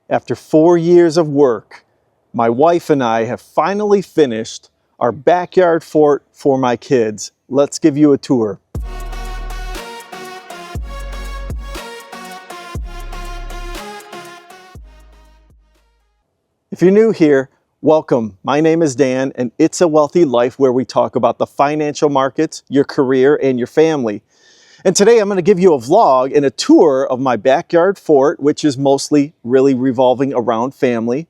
After 4 years of work, my wife and I have finally finished our backyard fort for my kids. Let's give you a tour. If you're new here, welcome. My name is Dan, and it's a Wealthy Life where we talk about the financial markets, your career, and your family. And today I'm going to give you a vlog and a tour of my backyard fort, which is mostly really revolving around family,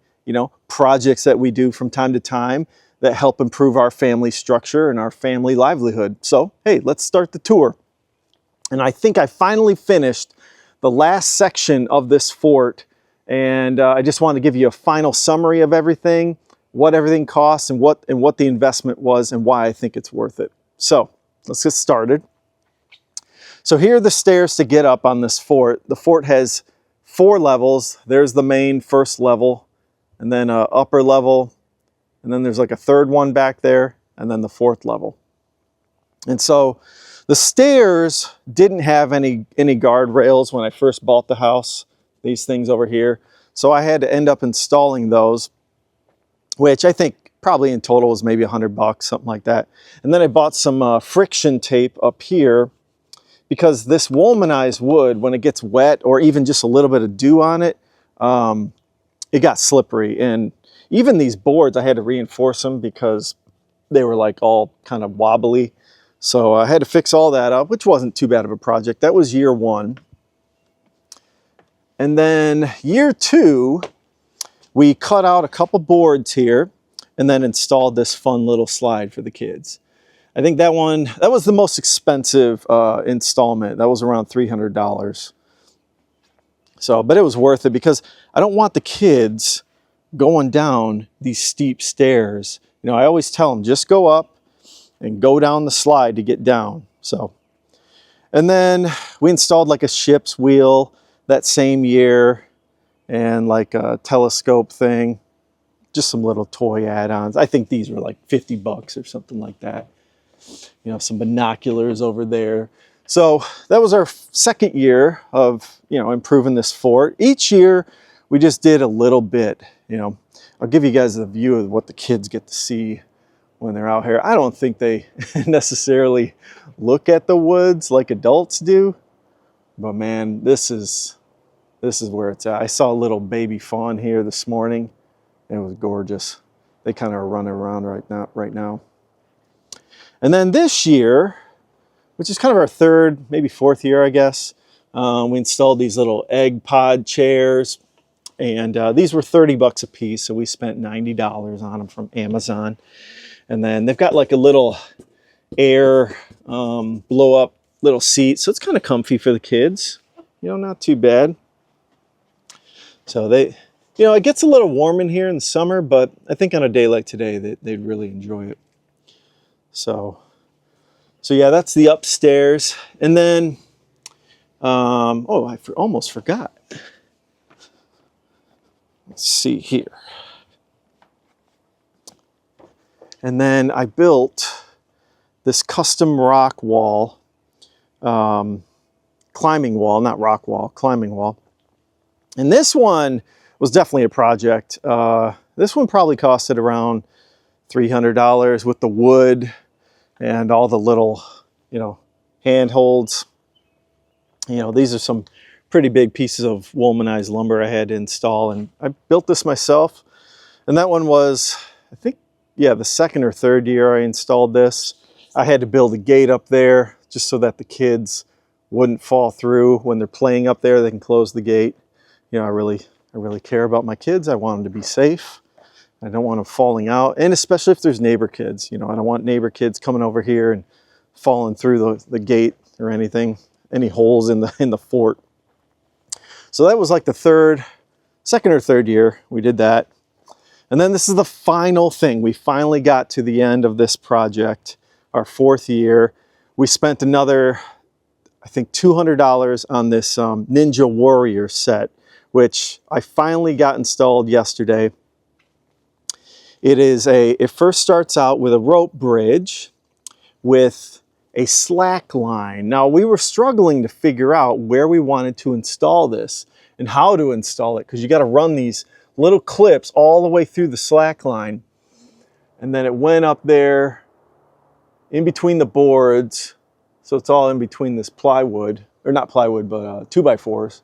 projects that we do from time to time that help improve our family structure and our family livelihood. So, hey, let's start the tour. And I think I finally finished the last section of this fort. And I just want to give you a final summary of everything, what everything costs, and what the investment was, and why I think it's worth it. So let's get started. So here are the stairs to get up on this fort. The fort has 4 levels. There's the main first level, and then an upper level, and then there's like a third one back there, and then the 4th level. And so the stairs didn't have any guardrails when I first bought the house. These things over here. So I had to end up installing those, which I think probably in total was maybe $100, something like that. And then I bought some friction tape up here because this womanized wood, when it gets wet or even just a little bit of dew on it, it got slippery. And even these boards, I had to reinforce them because they were like all kind of wobbly. So I had to fix all that up, which wasn't too bad of a project. That was year 1. And then year 2, we cut out a couple boards here and then installed this fun little slide for the kids. I think that was the most expensive installment. That was around $300. So, but it was worth it because I don't want the kids going down these steep stairs. I always tell them, just go up and go down the slide to get down. So, and then we installed like a ship's wheel that same year, and like a telescope thing, just some little toy add-ons. I think these were like $50 or something like that. Some binoculars over there. So that was our second year of, improving this fort. Each year we just did a little bit, I'll give you guys a view of what the kids get to see when they're out here. I don't think they necessarily look at the woods like adults do. But man, this is where it's at. I saw a little baby fawn here this morning. It was gorgeous. They kind of are running around right now. And then this year, which is kind of our 3rd, maybe 4th year, I guess, we installed these little egg pod chairs. And these were $30 a piece, so we spent $90 on them from Amazon. And then they've got like a little air blow up little seat, so it's kind of comfy for the kids. Not too bad. So it gets a little warm in here in the summer, but I think on a day like today they'd really enjoy it. So yeah, that's the upstairs. And then I almost forgot. Let's see here. And then I built this custom rock wall, climbing wall, not rock wall, climbing wall. And this one was definitely a project. This one probably costed around $300 with the wood and all the little, handholds. These are some pretty big pieces of womanized lumber I had to install, and I built this myself. And that one was, I think, the 2nd or 3rd year I installed this. I had to build a gate up there just so that the kids wouldn't fall through when they're playing up there. They can close the gate. I really care about my kids. I want them to be safe. I don't want them falling out, and especially if there's neighbor kids. I don't want neighbor kids coming over here and falling through the gate or anything, any holes in the fort. So that was like the 2nd or 3rd year we did that. And then this is the final thing. We finally got to the end of this project, our 4th year. We spent another, I think, $200 on this Ninja Warrior set, which I finally got installed yesterday. It first starts out with a rope bridge with a slack line. Now we were struggling to figure out where we wanted to install this. and how to install it, because you got to run these little clips all the way through the slack line, and then it went up there in between the boards, so it's all in between this plywood, or not plywood, but 2x4s,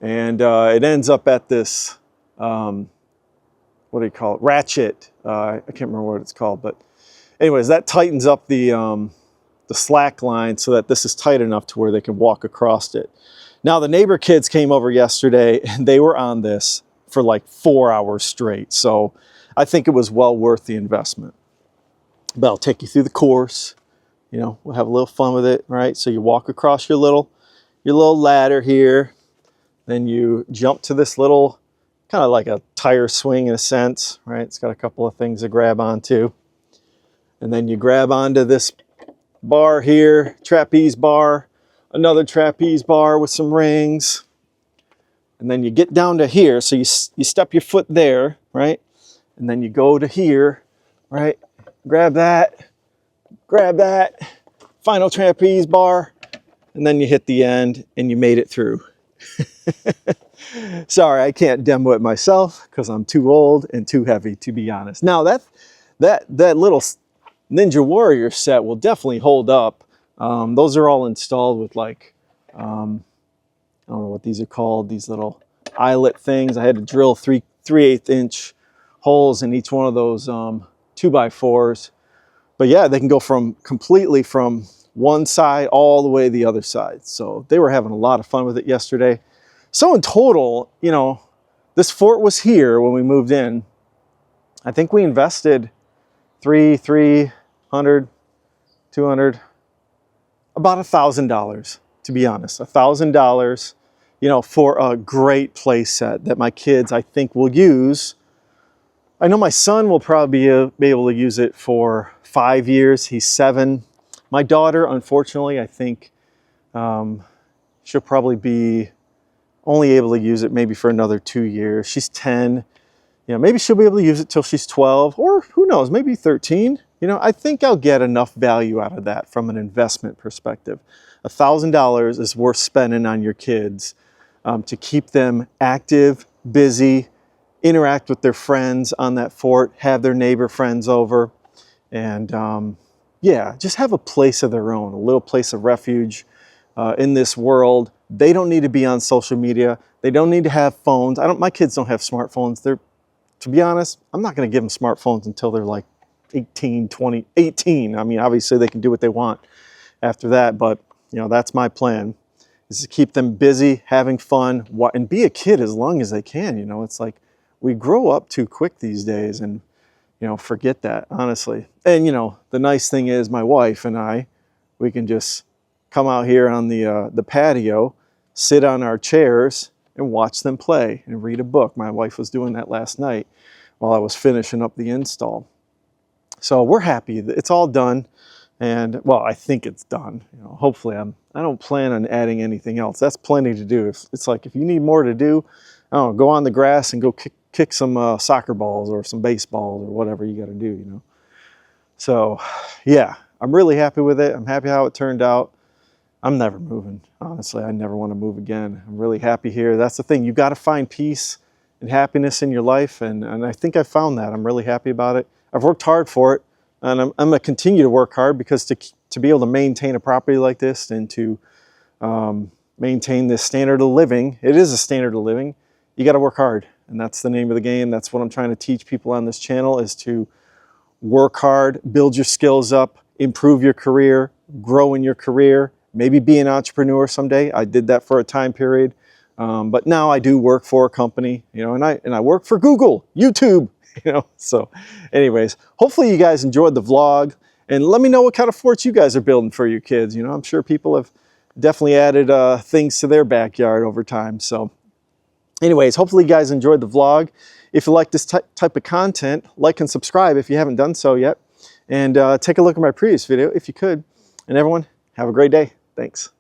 and it ends up at this what do you call it, ratchet, I can't remember what it's called, but anyways, that tightens up the slack line so that this is tight enough to where they can walk across it. Now the neighbor kids came over yesterday and they were on this for like 4 hours straight, so I think it was well worth the investment. But I'll take you through the course, you know, we'll have a little fun with it, right? So you walk across your little ladder here, then you jump to this little, kind of like a tire swing in a sense, right? It's got a couple of things to grab onto. And then you grab onto this bar here, trapeze bar, another trapeze bar with some rings. And then you get down to here, so you step your foot there, right? And then you go to here, right? Grab that, final trapeze bar, and then you hit the end and you made it through. Sorry, I can't demo it myself because I'm too old and too heavy, to be honest. Now that little Ninja Warrior set will definitely hold up. Those are all installed with like, I don't know what these are called, these little eyelet things. I had to drill 3/8 inch holes in each one of those 2x4s. But yeah, they can go completely from one side all the way to the other side. So they were having a lot of fun with it yesterday. So in total, you know, this fort was here when we moved in. I think we invested $300, $200, about $1,000, to be honest. $1,000, you know, for a great play set that my kids, I think, will use. I know my son will probably be able to use it for 5 years. He's 7. My daughter, unfortunately, I think she'll probably be only able to use it maybe for another 2 years. She's 10. You know, maybe she'll be able to use it till she's 12, or who knows, maybe 13. You know, I think I'll get enough value out of that from an investment perspective. $1,000 is worth spending on your kids to keep them active, busy, interact with their friends on that fort, have their neighbor friends over, and yeah, just have a place of their own, a little place of refuge in this world. They don't need to be on social media. They don't need to have phones. My kids don't have smartphones. To be honest, I'm not going to give them smartphones until they're like 18, 20, 18. I mean, obviously they can do what they want after that, but you know, that's my plan, is to keep them busy, having fun, and be a kid as long as they can. You know, it's like we grow up too quick these days, and you know, forget that, honestly. And you know, the nice thing is my wife and I, we can just come out here on the patio, sit on our chairs and watch them play and read a book. My wife was doing that last night while I was finishing up the install. So we're happy that it's all done, and well, I think it's done. You know, hopefully I don't plan on adding anything else. That's plenty to do. It's like if you need more to do, I don't know, go on the grass and go kick some soccer balls or some baseballs or whatever you got to do, you know. So yeah, I'm really happy with it. I'm happy how it turned out. I'm never moving. Honestly, I never want to move again. I'm really happy here. That's the thing. You got to find peace and happiness in your life, and I think I found that. I'm really happy about it. I've worked hard for it, and I'm going to continue to work hard, because to be able to maintain a property like this and to maintain this standard of living, it is a standard of living, you got to work hard, and that's the name of the game. That's what I'm trying to teach people on this channel, is to work hard, build your skills up, improve your career, grow in your career, maybe be an entrepreneur someday. I did that for a time period, but now I do work for a company, you know, and I work for Google, YouTube, you know. So anyways, hopefully you guys enjoyed the vlog, and let me know what kind of forts you guys are building for your kids. You know, I'm sure people have definitely added things to their backyard over time. So anyways, hopefully you guys enjoyed the vlog. If you like this type of content, like and subscribe if you haven't done so yet, and take a look at my previous video if you could. And everyone, have a great day. Thanks.